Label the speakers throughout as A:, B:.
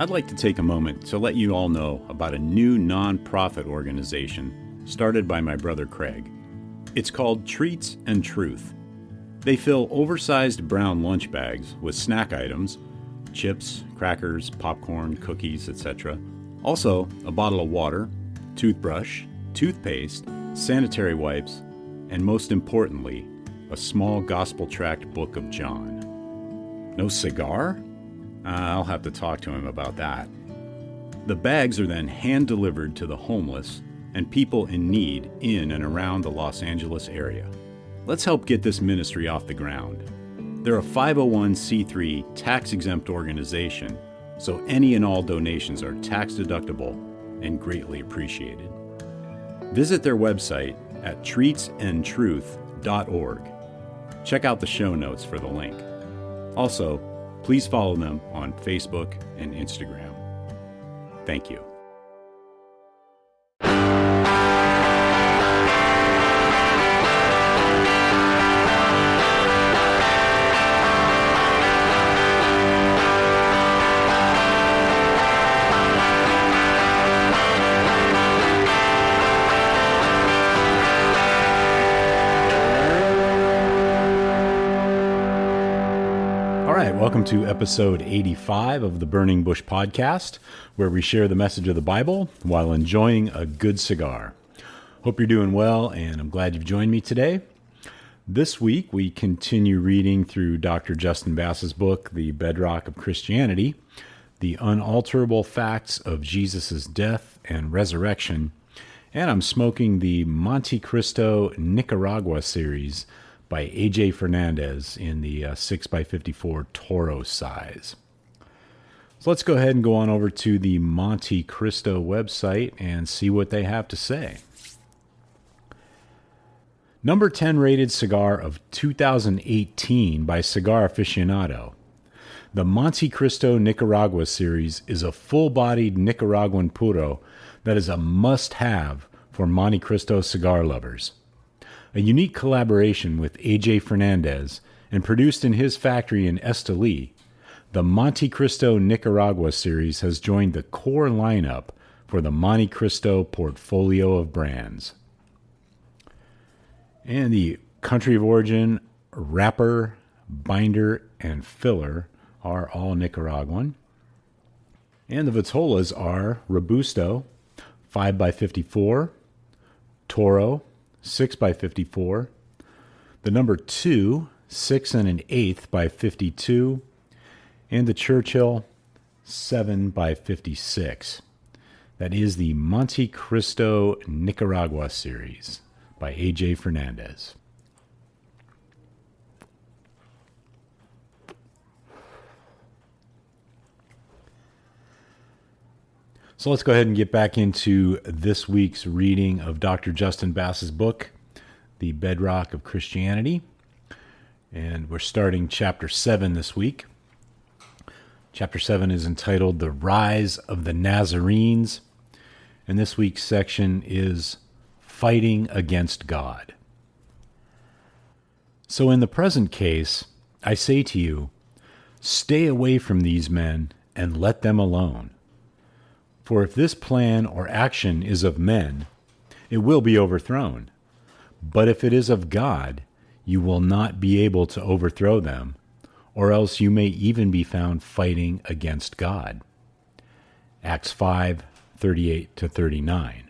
A: I'd like to take a moment to let you all know about a new non-profit organization started by my brother Craig. It's called Treats and Truth. They fill oversized brown lunch bags with snack items, chips, crackers, popcorn, cookies, etc. Also, a bottle of water, toothbrush, toothpaste, sanitary wipes, and most importantly, a small gospel-tract book of John. No cigar? I'll have to talk to him about that. The bags are then hand-delivered to the homeless and people in need in and around the Los Angeles area. Let's help get this ministry off the ground. They're a 501c3 tax-exempt organization, so any and all donations are tax-deductible and greatly appreciated. Visit their website at treatsandtruth.org. Check out the show notes for the link. Also, please follow them on Facebook and Instagram. Thank you. Welcome to episode 85 of the Burning Bush Podcast, where we share the message of the Bible while enjoying a good cigar. Hope you're doing well, and I'm glad you've joined me today. This week, we continue reading through Dr. Justin Bass's book, The Bedrock of Christianity, The Unalterable Facts of Jesus' Death and Resurrection, and I'm smoking the Montecristo Nicaragua Series by A.J. Fernández in the 6x54 Toro size. So let's go ahead and go on over to the Montecristo website and see what they have to say. Number 10 rated cigar of 2018 by Cigar Aficionado. The Montecristo Nicaragua Series is a full-bodied Nicaraguan puro that is a must-have for Montecristo cigar lovers. A unique collaboration with A.J. Fernández and produced in his factory in Esteli, the Montecristo Nicaragua Series has joined the core lineup for the Montecristo portfolio of brands. And the country of origin, wrapper, binder, and filler are all Nicaraguan. And the vitolas are Robusto, 5x54, Toro, 6x54, the number 2, 6 1/8 by 52, and the Churchill, 7x56. That is the Montecristo Nicaragua Series by A.J. Fernández. So let's go ahead and get back into this week's reading of Dr. Justin Bass's book, The Bedrock of Christianity. And we're starting chapter 7 this week. Chapter 7 is entitled The Rise of the Nazarenes. And this week's section is Fighting Against God. So in the present case, I say to you, stay away from these men and let them alone. For if this plan or action is of men, it will be overthrown. But if it is of God, you will not be able to overthrow them, or else you may even be found fighting against God. Acts 5:38-39.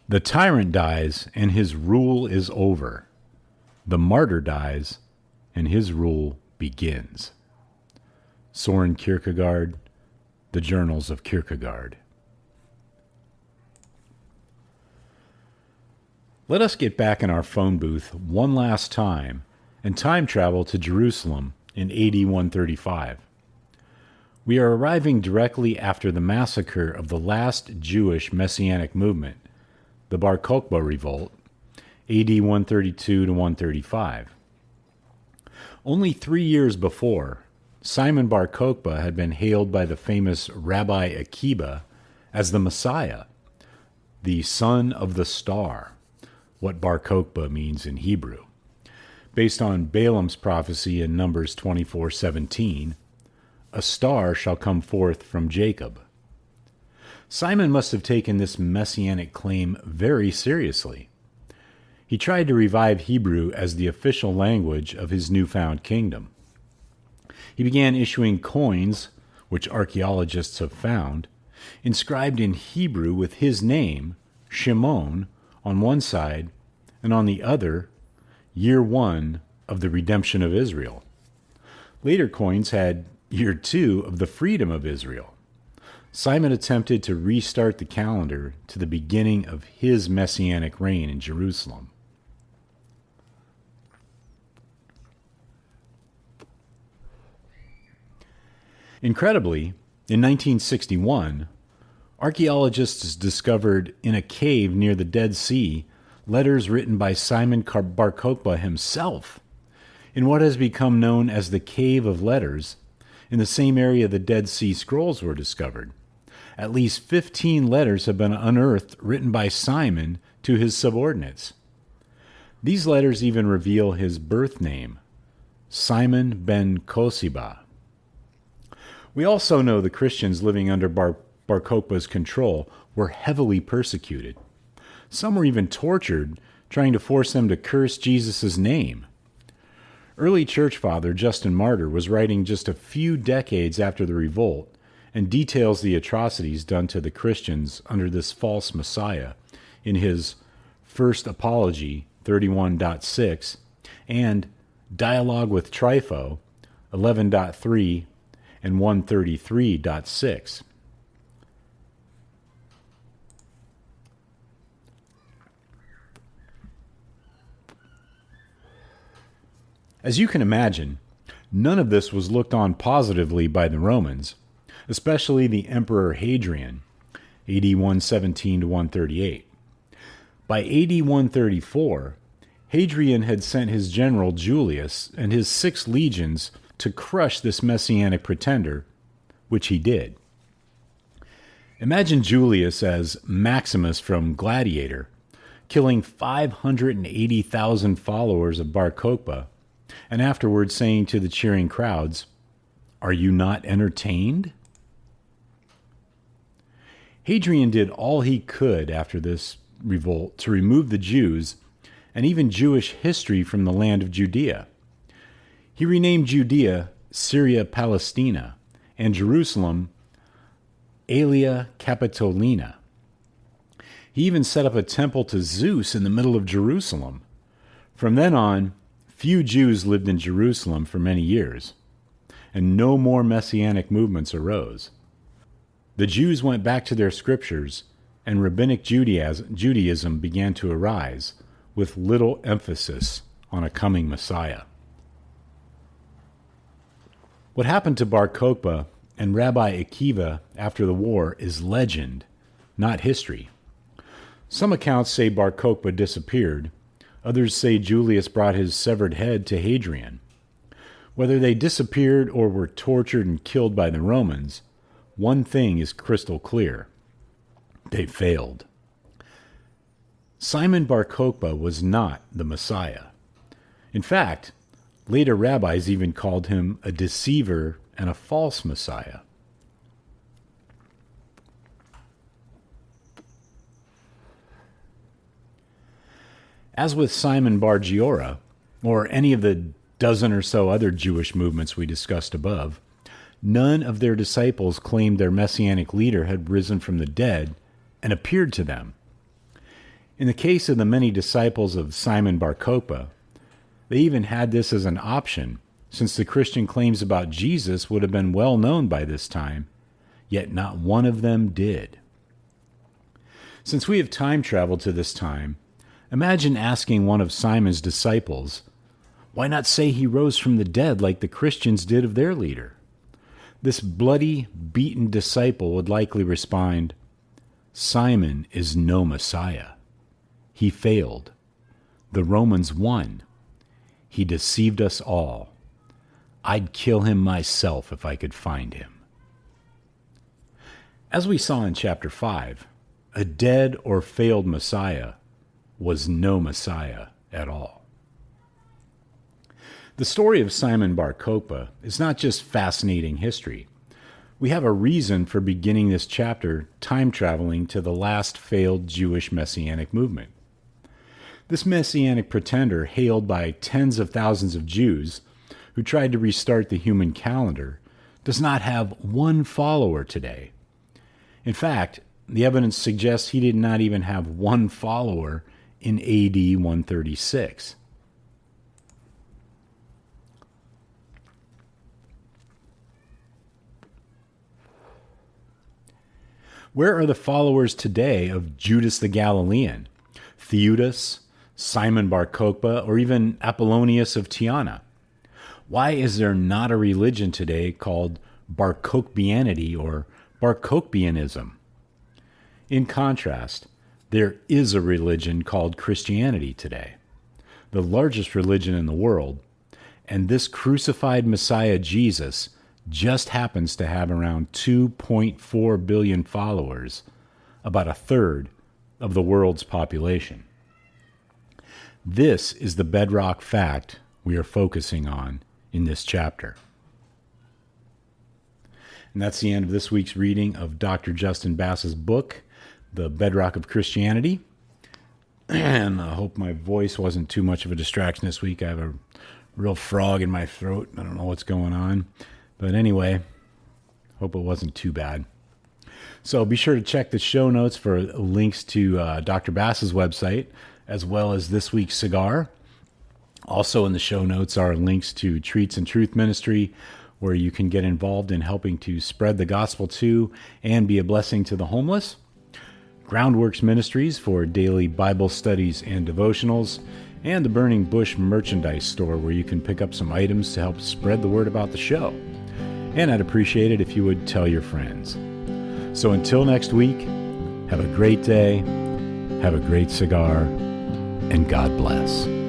A: The tyrant dies, and his rule is over. The martyr dies, and his rule begins. Soren Kierkegaard, The Journals of Kierkegaard. Let us get back in our phone booth one last time and time travel to Jerusalem in AD 135. We are arriving directly after the massacre of the last Jewish Messianic movement, the Bar Kokhba Revolt, AD 132 to 135. Only 3 years before, Simon Bar Kokhba had been hailed by the famous Rabbi Akiba as the Messiah, the son of the star, what Bar Kokhba means in Hebrew, based on Balaam's prophecy in Numbers 24:17, a star shall come forth from Jacob. Simon must have taken this messianic claim very seriously. He tried to revive Hebrew as the official language of his newfound kingdom. He began issuing coins, which archaeologists have found, inscribed in Hebrew with his name, Shimon, on one side, and on the other, Year 1 of the redemption of Israel. Later coins had Year 2 of the freedom of Israel. Simon attempted to restart the calendar to the beginning of his messianic reign in Jerusalem. Incredibly, in 1961, archaeologists discovered in a cave near the Dead Sea letters written by Simon Bar Kokhba himself in what has become known as the Cave of Letters, in the same area the Dead Sea Scrolls were discovered. At least 15 letters have been unearthed written by Simon to his subordinates. These letters even reveal his birth name, Simon ben Kosiba. We also know the Christians living under Bar Kokhba's control were heavily persecuted. Some were even tortured, trying to force them to curse Jesus' name. Early church father Justin Martyr was writing just a few decades after the revolt and details the atrocities done to the Christians under this false Messiah in his First Apology 31.6 and Dialogue with Trypho 11.3 and 133.6. As you can imagine, none of this was looked on positively by the Romans, especially the Emperor Hadrian, AD 117 to 138. By AD 134, Hadrian had sent his general Julius and his 6 legions to crush this messianic pretender, which he did. Imagine Julius as Maximus from Gladiator, killing 580,000 followers of Bar Kokhba, and afterwards saying to the cheering crowds, "Are you not entertained?" Hadrian did all he could after this revolt to remove the Jews and even Jewish history from the land of Judea. He renamed Judea Syria Palestina and Jerusalem Aelia Capitolina. He even set up a temple to Zeus in the middle of Jerusalem. From then on, few Jews lived in Jerusalem for many years, and no more messianic movements arose. The Jews went back to their scriptures, and rabbinic Judaism began to arise, with little emphasis on a coming Messiah. What happened to Bar Kokhba and Rabbi Akiva after the war is legend, not history. Some accounts say Bar Kokhba disappeared. Others say Julius brought his severed head to Hadrian. Whether they disappeared or were tortured and killed by the Romans, one thing is crystal clear. They failed. Simon Bar Kokhba was not the Messiah. In fact, later rabbis even called him a deceiver and a false Messiah. As with Simon Bar Giora, or any of the dozen or so other Jewish movements we discussed above, none of their disciples claimed their messianic leader had risen from the dead and appeared to them. In the case of the many disciples of Simon Bar Kokhba, they even had this as an option, since the Christian claims about Jesus would have been well known by this time, yet not one of them did. Since we have time traveled to this time, imagine asking one of Simon's disciples, why not say he rose from the dead like the Christians did of their leader? This bloody, beaten disciple would likely respond, Simon is no Messiah. He failed. The Romans won. He deceived us all. I'd kill him myself if I could find him. As we saw in chapter 5, a dead or failed Messiah was no Messiah at all. The story of Simon Bar Kokhba is not just fascinating history. We have a reason for beginning this chapter time traveling to the last failed Jewish messianic movement. This messianic pretender, hailed by tens of thousands of Jews who tried to restart the human calendar, does not have one follower today. In fact, the evidence suggests he did not even have one follower in AD 136. Where are the followers today of Judas the Galilean, Theudas, Simon Bar Kokhba, or even Apollonius of Tyana? Why is there not a religion today called Bar Kokhbianity or Bar Kokhbianism? In contrast, there is a religion called Christianity today, the largest religion in the world, and this crucified Messiah Jesus just happens to have around 2.4 billion followers, about a third of the world's population. This is the bedrock fact we are focusing on in this chapter. And that's the end of this week's reading of Dr. Justin Bass's book, The Bedrock of Christianity. And I hope my voice wasn't too much of a distraction this week. I have a real frog in my throat. I don't know what's going on. But anyway, hope it wasn't too bad. So be sure to check the show notes for links to Dr. Bass's website, as well as this week's cigar. Also in the show notes are links to Treats and Truth Ministry, where you can get involved in helping to spread the gospel to and be a blessing to the homeless. Groundworks Ministries for daily Bible studies and devotionals, and the Burning Bush merchandise store, where you can pick up some items to help spread the word about the show. And I'd appreciate it if you would tell your friends. So until next week, have a great day, have a great cigar, and God bless.